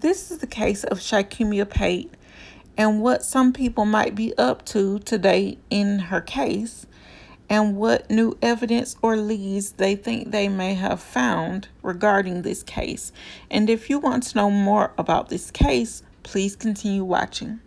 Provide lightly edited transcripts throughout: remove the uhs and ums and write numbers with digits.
This is the case of Shy'Kemmia Pate and what some people might be up to today in her case, and what new evidence or leads they think they may have found regarding this case. And if you want to know more about this case, please continue watching.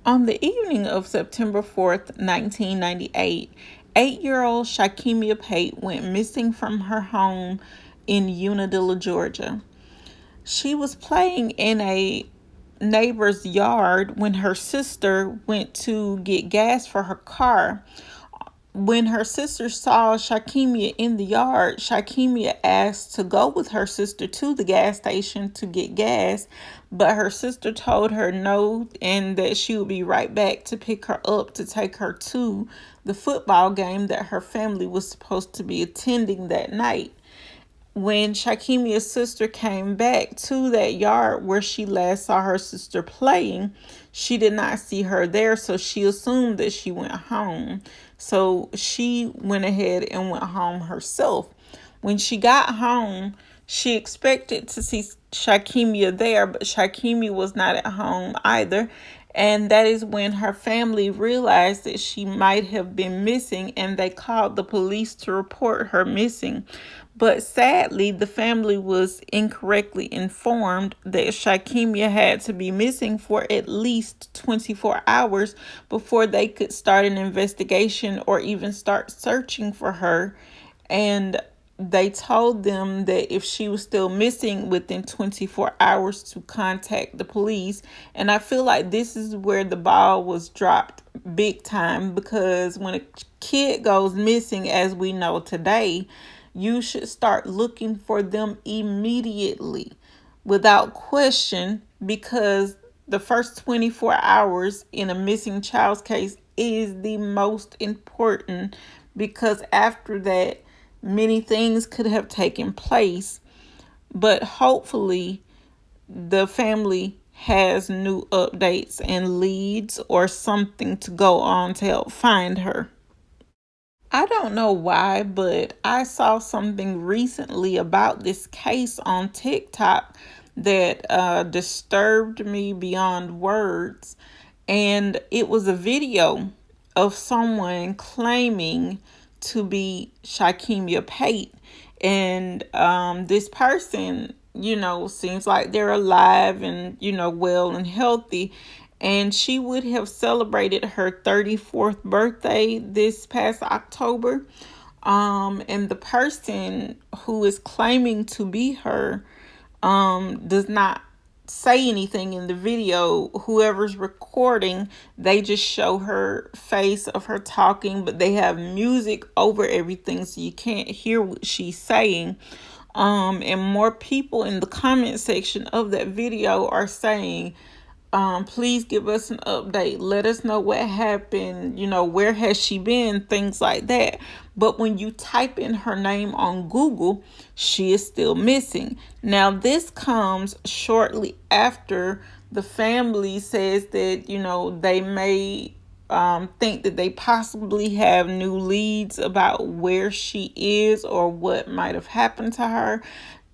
On the evening of September 4th, 1998, 8-year-old Shy'Kemmia Pate went missing from her home in Unadilla, Georgia. She was playing in a neighbor's yard when her sister went to get gas for her car. When her sister saw Shy'Kemmia in the yard, Shy'Kemmia asked to go with her sister to the gas station to get gas, but her sister told her no and that she would be right back to pick her up to take her to the football game that her family was supposed to be attending that night. When Shy'Kemmia's sister came back to that yard where she last saw her sister playing, she did not see her there, so she assumed that she went home. So she went ahead and went home herself. When she got home, she expected to see Shy'Kemmia there, but Shy'Kemmia was not at home either. And that is when her family realized that she might have been missing, and they called the police to report her missing. But sadly, the family was incorrectly informed that Shy'Kemmia had to be missing for at least 24 hours before they could start an investigation or even start searching for her. And they told them that if she was still missing within 24 hours to contact the police. And I feel like this is where the ball was dropped big time, because when a kid goes missing, as we know today, you should start looking for them immediately without question, because the first 24 hours in a missing child's case is the most important, because after that, many things could have taken place. But hopefully the family has new updates and leads or something to go on to help find her. I don't know why, but I saw something recently about this case on TikTok that disturbed me beyond words. And it was a video of someone claiming to be Shy'Kemmia Pate. And this person, seems like they're alive and, well and healthy. And she would have celebrated her 34th birthday this past October. And the person who is claiming to be her does not say anything in the video. Whoever's recording, they just show her face of her talking, but they have music over everything, so you can't hear what she's saying. And more people in the comment section of that video are saying, please give us an update. Let us know what happened. Where has she been? Things like that. but when you type in her name on Google, she is still missing. Now, this comes shortly after the family says that, they may think that they possibly have new leads about where she is or what might have happened to her.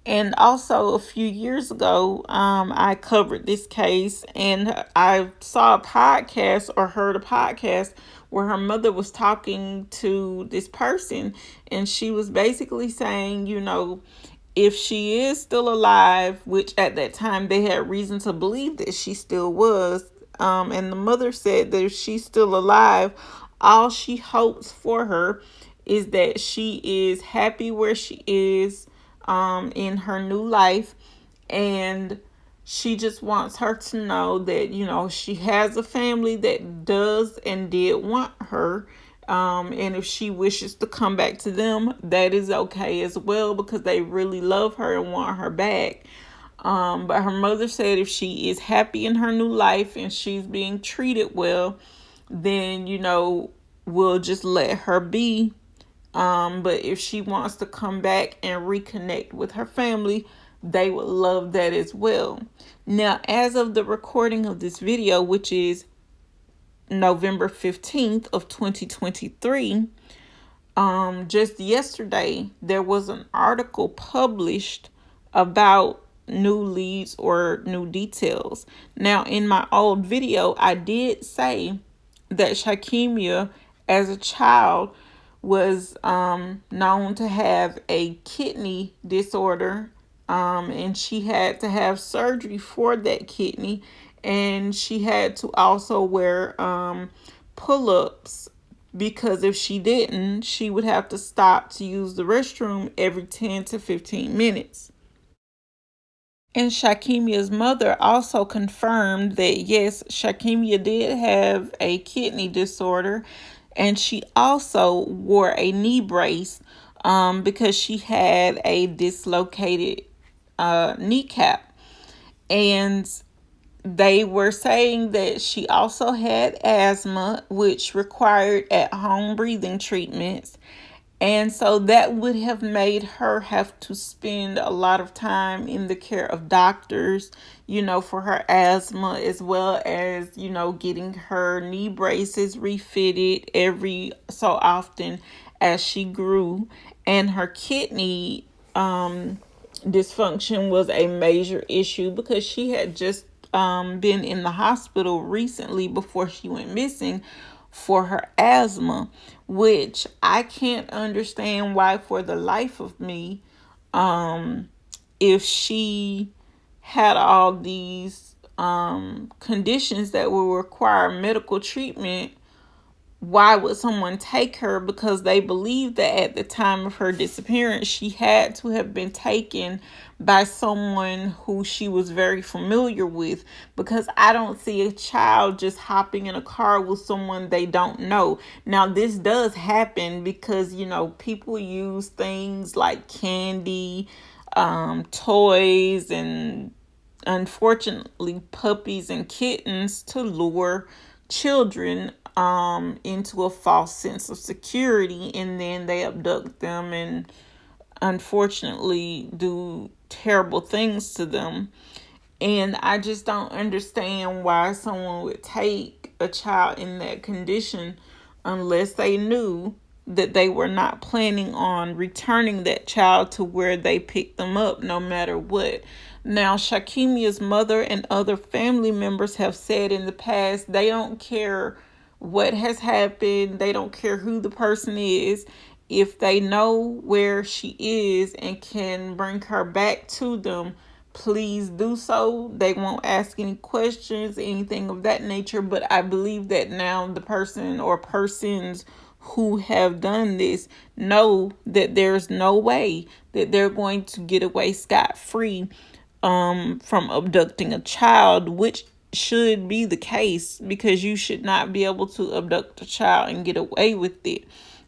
And also, a few years ago, I covered this case, and I saw a podcast or heard a podcast where her mother was talking to this person, and she was basically saying, if she is still alive, which at that time they had reason to believe that she still was, and the mother said that if she's still alive, all she hopes for her is that she is happy where she is, in her new life, and she just wants her to know that she has a family that does and did want her, and if she wishes to come back to them, that is okay as well, because they really love her and want her back. But her mother said if she is happy in her new life and she's being treated well, then we'll just let her be. But if she wants to come back and reconnect with her family, they would love that as well. Now, as of the recording of this video, which is November 15th of 2023, just yesterday, there was an article published about new leads or new details. Now, in my old video, I did say that Shy'Kemmia, as a child, was known to have a kidney disorder, and she had to have surgery for that kidney, and she had to also wear pull-ups, because if she didn't, she would have to stop to use the restroom every 10 to 15 minutes. And Shy'Kemmia's mother also confirmed that yes, Shy'Kemmia did have a kidney disorder, and she also wore a knee brace because she had a dislocated kneecap. And they were saying that she also had asthma, which required at-home breathing treatments. And so that would have made her have to spend a lot of time in the care of doctors, for her asthma, as well as, getting her knee braces refitted every so often as she grew. And her kidney dysfunction was a major issue because she had just been in the hospital recently before she went missing for her asthma, which I can't understand why for the life of me, if she had all these conditions that will require medical treatment, why would someone take her? Because they believe that at the time of her disappearance, she had to have been taken by someone who she was very familiar with, because I don't see a child just hopping in a car with someone they don't know. Now, this does happen because, people use things like candy, toys, and unfortunately puppies and kittens to lure children into a false sense of security, and then they abduct them and unfortunately do terrible things to them. And I just don't understand why someone would take a child in that condition unless they knew that they were not planning on returning that child to where they picked them up no matter what. Now, Shy'Kemmia's mother and other family members have said in the past they don't care what has happened. They don't care who the person is. If they know where she is and can bring her back to them, please do so. They won't ask any questions, anything of that nature. But I believe that now the person or persons who have done this know that there's no way that they're going to get away scot-free from abducting a child, which should be the case, because you should not be able to abduct a child and get away with it.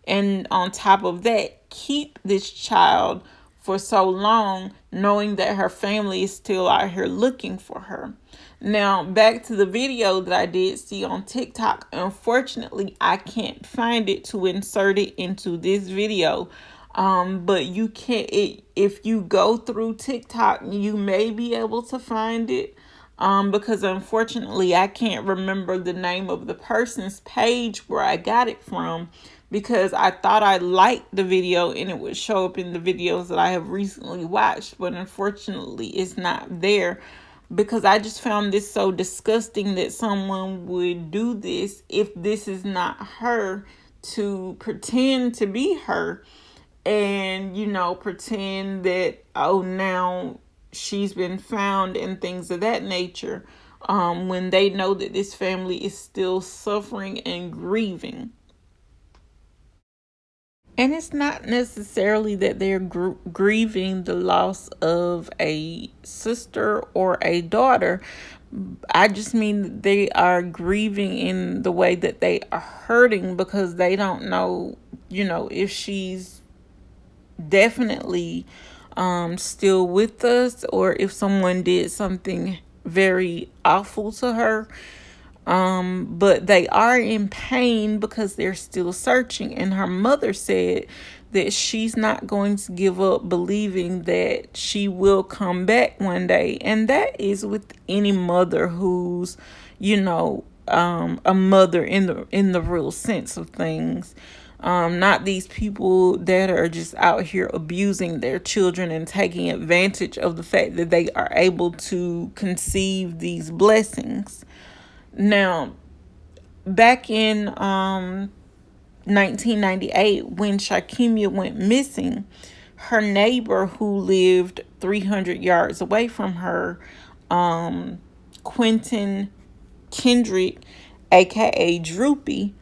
And on top of that, keep this child for so long, knowing that her family is still out here looking for her. Now, back to the video that I did see on TikTok. Unfortunately, I can't find it to insert it into this video. But you can't, if you go through TikTok, you may be able to find it. Because unfortunately, I can't remember the name of the person's page where I got it from, because I thought I liked the video and it would show up in the videos that I have recently watched, but unfortunately it's not there, because I just found this so disgusting that someone would do this if this is not her, to pretend to be her and, pretend that, oh, now she's been found and things of that nature, when they know that this family is still suffering and grieving. And it's not necessarily that they're grieving the loss of a sister or a daughter. I just mean they are grieving in the way that they are hurting, because they don't know, if she's definitely still with us, or if someone did something very awful to her. But they are in pain because they're still searching. And her mother said that she's not going to give up believing that she will come back one day. And that is with any mother who's, a mother in the real sense of things. Not these people that are just out here abusing their children and taking advantage of the fact that they are able to conceive these blessings. Now, back in 1998, when Shy'Kemmia went missing, her neighbor who lived 300 yards away from her, Quentin Kendrick, aka Droopy,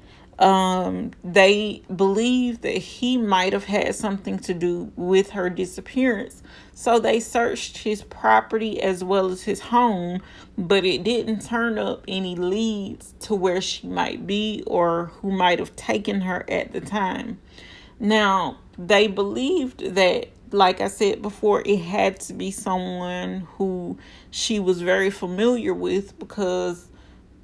they believe that he might have had something to do with her disappearance. So they searched his property as well as his home, but it didn't turn up any leads to where she might be or who might have taken her at the time. Now, they believed that, like I said before, it had to be someone who she was very familiar with, because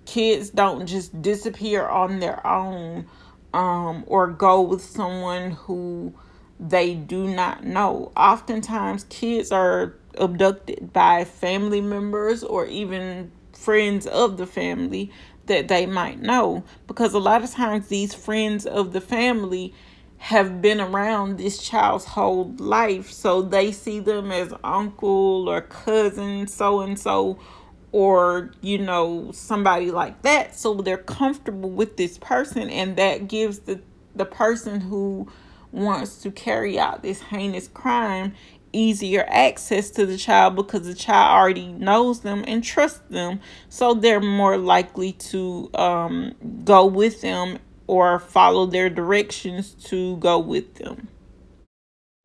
kids don't just disappear on their own, or go with someone who they do not know. Oftentimes, kids are abducted by family members or even friends of the family that they might know, because a lot of times these friends of the family have been around this child's whole life, so they see them as uncle or cousin so and so, or somebody like that, so they're comfortable with this person, and that gives the person who wants to carry out this heinous crime easier access to the child, because the child already knows them and trusts them, so they're more likely to go with them or follow their directions to go with them.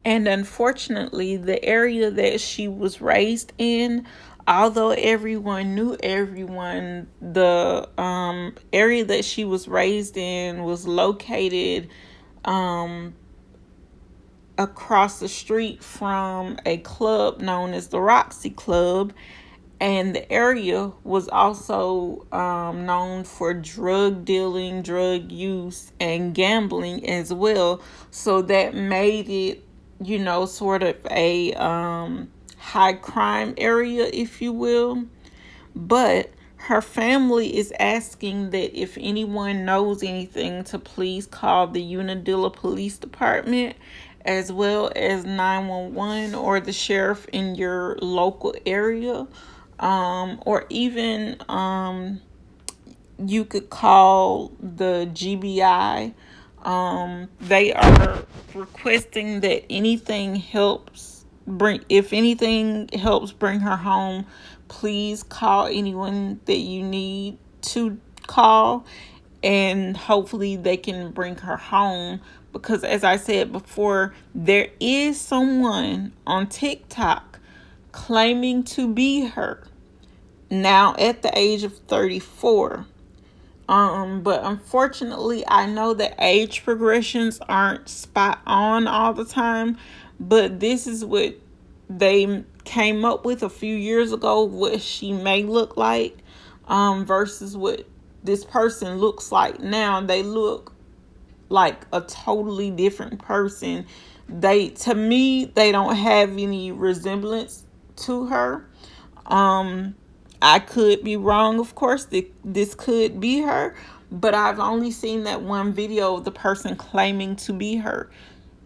And unfortunately, the area that she was raised in, although everyone knew everyone, the area that she was raised in was located across the street from a club known as the Roxy Club. And the area was also known for drug dealing, drug use, and gambling as well. So that made it, sort of a high crime area, if you will. But her family is asking that if anyone knows anything, to please call the Unadilla Police Department, as well as 911 or the sheriff in your local area. Or even you could call the GBI. They are requesting that if anything helps bring her home, please call anyone that you need to call, and hopefully they can bring her home. Because as I said before, there is someone on TikTok claiming to be her now at the age of 34. But unfortunately, I know that age progressions aren't spot on all the time, but this is what they came up with a few years ago, what she may look like, versus what this person looks like now. They look like a totally different person. To me, they don't have any resemblance to her. um I could be wrong, of course. This could be her, but I've only seen that one video of the person claiming to be her.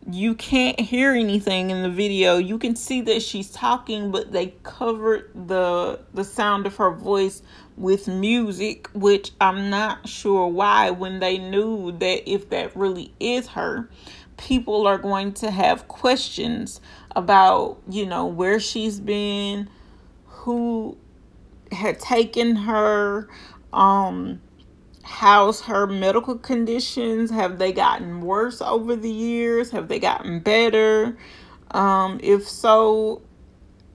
You can't hear anything in the video. You can see that she's talking, but they covered the sound of her voice with music, which I'm not sure why, when they knew that if that really is her, people are going to have questions about, where she's been, who had taken her, how's her medical conditions, have they gotten worse over the years, have they gotten better, if so,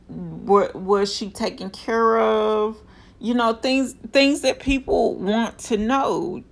what was she taken care of, things that people want to know,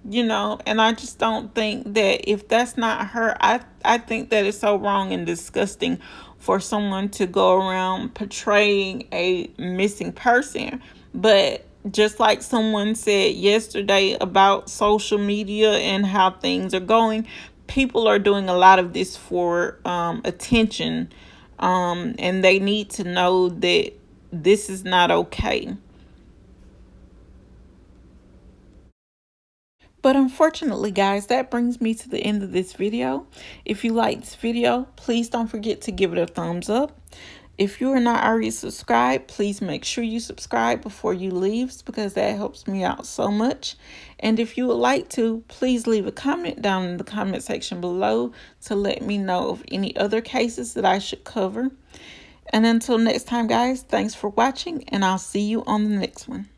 and I just don't think that if that's not her, I think that it's so wrong and disgusting for someone to go around portraying a missing person. But just like someone said yesterday about social media and how things are going, people are doing a lot of this for attention, and they need to know that this is not okay. But unfortunately, guys, that brings me to the end of this video. If you like this video, please don't forget to give it a thumbs up. If you are not already subscribed, please make sure you subscribe before you leave, because that helps me out so much. And if you would like to, please leave a comment down in the comment section below to let me know of any other cases that I should cover. And until next time, guys, thanks for watching, and I'll see you on the next one.